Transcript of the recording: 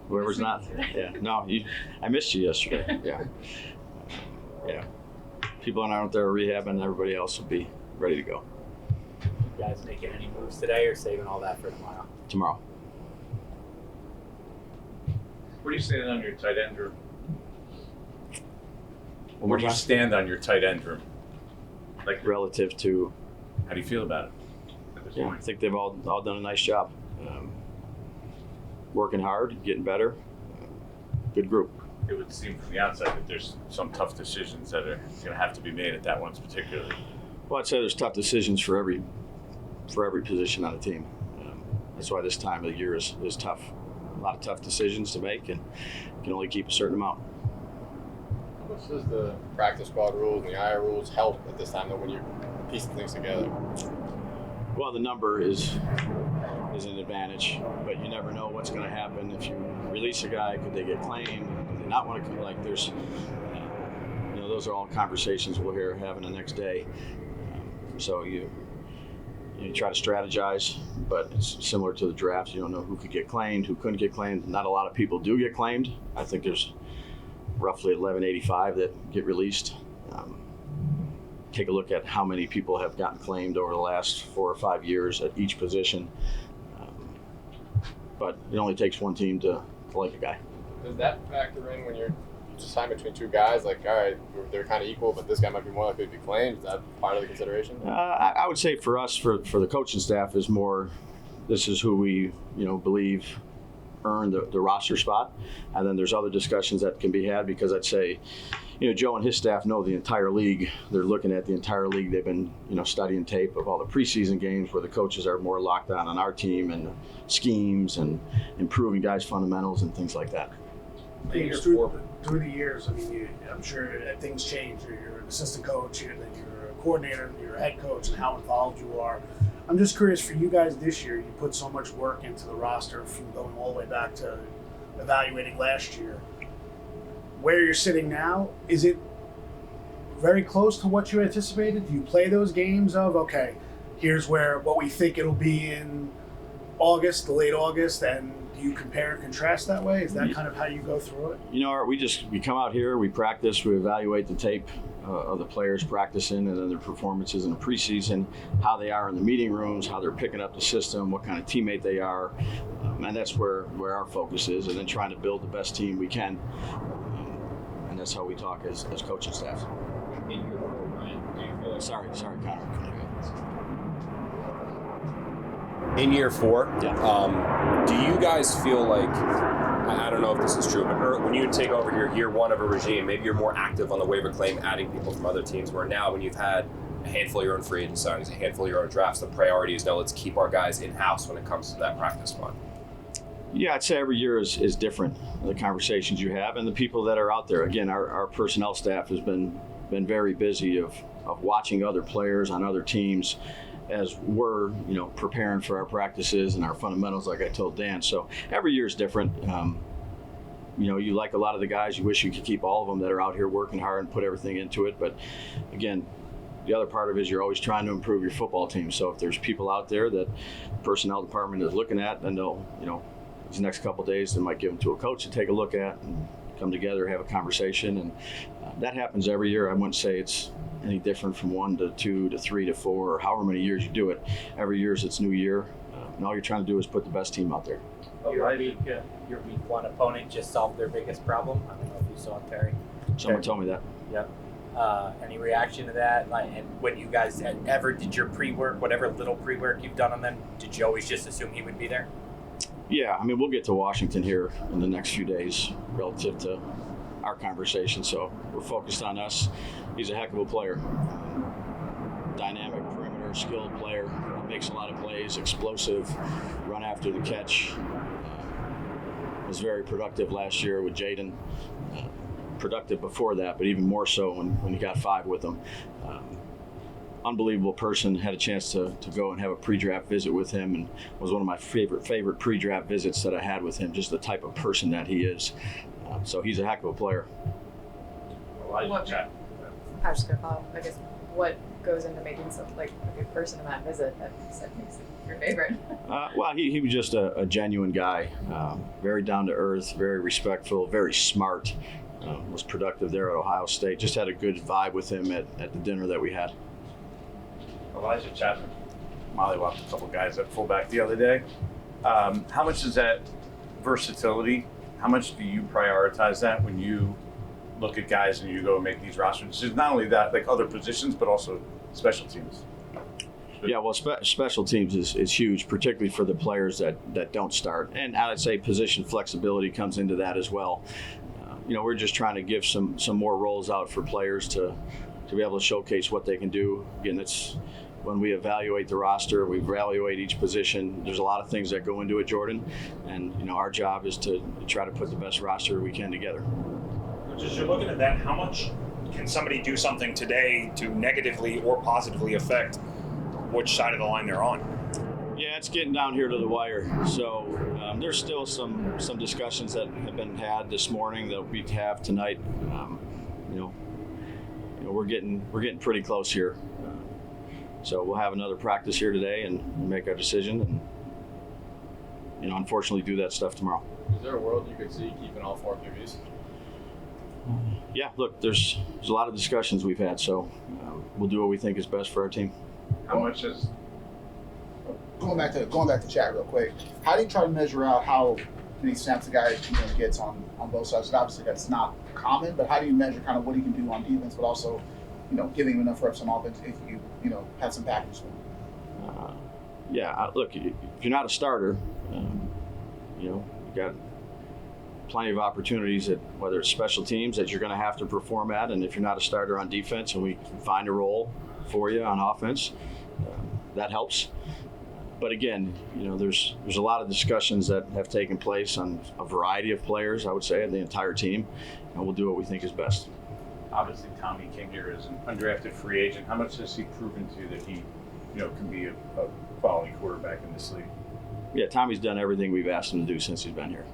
Whoever's not. Yeah. No, I missed you yesterday. Yeah. Yeah. People out there rehabbing, everybody else will be ready to go. You guys making any moves today or saving all that for tomorrow? Tomorrow. Where do you stand on your tight end room? Where do you stand on your tight end room? Like relative to? How do you feel about it at this point? I think they've all done a nice job. Working hard, getting better. Good group. It would seem from the outside that there's some tough decisions that are going to have to be made at that one particularly. Well, I'd say there's tough decisions for every position on the team. That's why this time of the year is tough. A lot of tough decisions to make, and you can only keep a certain amount. How much does the practice squad rules and the IR rules help at this time, though, when you're piecing things together? Well, the number is an advantage, but you never know what's going to happen. If you release a guy, could they get claimed? Do they not want to? Like, there's, those are all conversations we'll hear having the next day. So you try to strategize, but it's similar to the draft. You don't know who could get claimed, who couldn't get claimed. Not a lot of people do get claimed. I think there's roughly 1185 that get released. Take a look at how many people have gotten claimed over the last 4 or 5 years at each position. But it only takes one team to like a guy. Does that factor in when you're just signing between two guys? Like, all right, they're kind of equal, but this guy might be more likely to be claimed. Is that part of the consideration? I would say for us, for the coaching staff, is more, this is who we believe earned the roster spot. And then there's other discussions that can be had, because I'd say, Joe and his staff know the entire league. They're looking at the entire league. They've been, studying tape of all the preseason games where the coaches are more locked down on our team and schemes and improving guys' fundamentals and things like that. Through the years, I'm sure that things change. You're an assistant coach, and then you're a coordinator, you're a head coach, and how involved you are. I'm just curious, for you guys this year, you put so much work into the roster, from going all the way back to evaluating last year. Where you're sitting now, is it very close to what you anticipated? Do you play those games of, okay, here's what we think it'll be in August, late August, and do you compare and contrast that way? Is that kind of how you go through it? We come out here, we practice, we evaluate the tape of the players practicing, and then their performances in the preseason, how they are in the meeting rooms, how they're picking up the system, what kind of teammate they are, and that's where our focus is, and then trying to build the best team we can. And that's how we talk as coaching staff. In your role, Brian, do you feel like... Sorry, Connor. In year 4, yeah. Do you guys feel like, I don't know if this is true, but when you take over year 1 of a regime, maybe you're more active on the waiver claim, adding people from other teams, where now when you've had a handful of your own free agent signings, a handful of your own drafts, the priority is now let's keep our guys in-house when it comes to that practice squad? Yeah, I'd say every year is different, the conversations you have and the people that are out there. Again, our personnel staff has been very busy of watching other players on other teams as we're preparing for our practices and our fundamentals, like I told Dan. So every year is different. You like a lot of the guys, you wish you could keep all of them that are out here working hard and put everything into it. But again, the other part of it is you're always trying to improve your football team. So if there's people out there that the personnel department is looking at, then they'll, these next couple of days, they might give them to a coach to take a look at and come together, have a conversation. And that happens every year. I wouldn't say it's any different from 1 to 2 to 3 to 4 or however many years you do it. Every year it's new year, and all you're trying to do is put the best team out there. Your week 1 opponent just solved their biggest problem. I don't know if you saw it, Terry. Someone told me that. Yep. Any reaction to that? And when you guys ever did your pre-work, whatever little pre-work you've done on them, did you always just assume he would be there? Yeah, we'll get to Washington here in the next few days relative to our conversation, so we're focused on us. He's a heck of a player. Dynamic perimeter, skilled player, makes a lot of plays, explosive, run after the catch. Was very productive last year with Jaden. Productive before that, but even more so when you got 5 with him. Unbelievable person. Had a chance to go and have a pre-draft visit with him, and was one of my favorite pre-draft visits that I had with him, just the type of person that he is. So he's a heck of a player. I was just going to follow up, I guess, what goes into making some like a good person in that visit that makes it your favorite? Well, he was just a genuine guy, very down to earth, very respectful, very smart. Was productive there at Ohio State. Just had a good vibe with him at the dinner that we had. Elijah Chapman mollywopped a couple guys at fullback the other day. How much is that versatility? How much do you prioritize that when you look at guys and you go make these roster decisions? Not only that, like other positions, but also special teams. Yeah, well, special teams is huge, particularly for the players that don't start. And I'd say position flexibility comes into that as well. We're just trying to give some more roles out for players to be able to showcase what they can do. Again, that's when we evaluate the roster, we evaluate each position. There's a lot of things that go into it, Jordan. And, our job is to try to put the best roster we can together. As you're looking at that, how much can somebody do something today to negatively or positively affect which side of the line they're on? Yeah, it's getting down here to the wire. So there's still some discussions that have been had this morning that we have tonight. We're getting pretty close here. So we'll have another practice here today and make our decision, and unfortunately do that stuff tomorrow. Is there a world you could see keeping all 4 QBs? Yeah, look, there's a lot of discussions we've had, so we'll do what we think is best for our team. How much is Going back to chat real quick, how do you try to measure out how many snaps a guy gets on both sides? Obviously, that's not common, but how do you measure kind of what he can do on defense, but also, giving him enough reps on offense if you have some packages for him? Look, if you're not a starter, you got plenty of opportunities at whether it's special teams that you're going to have to perform at, and if you're not a starter on defense and we can find a role for you on offense, that helps. But again, there's a lot of discussions that have taken place on a variety of players, I would say, the entire team, and we'll do what we think is best. obviously Tommy came here as an undrafted free agent. How much has he proven to you that he, can be a quality quarterback in this league? Yeah, Tommy's done everything we've asked him to do since he's been here.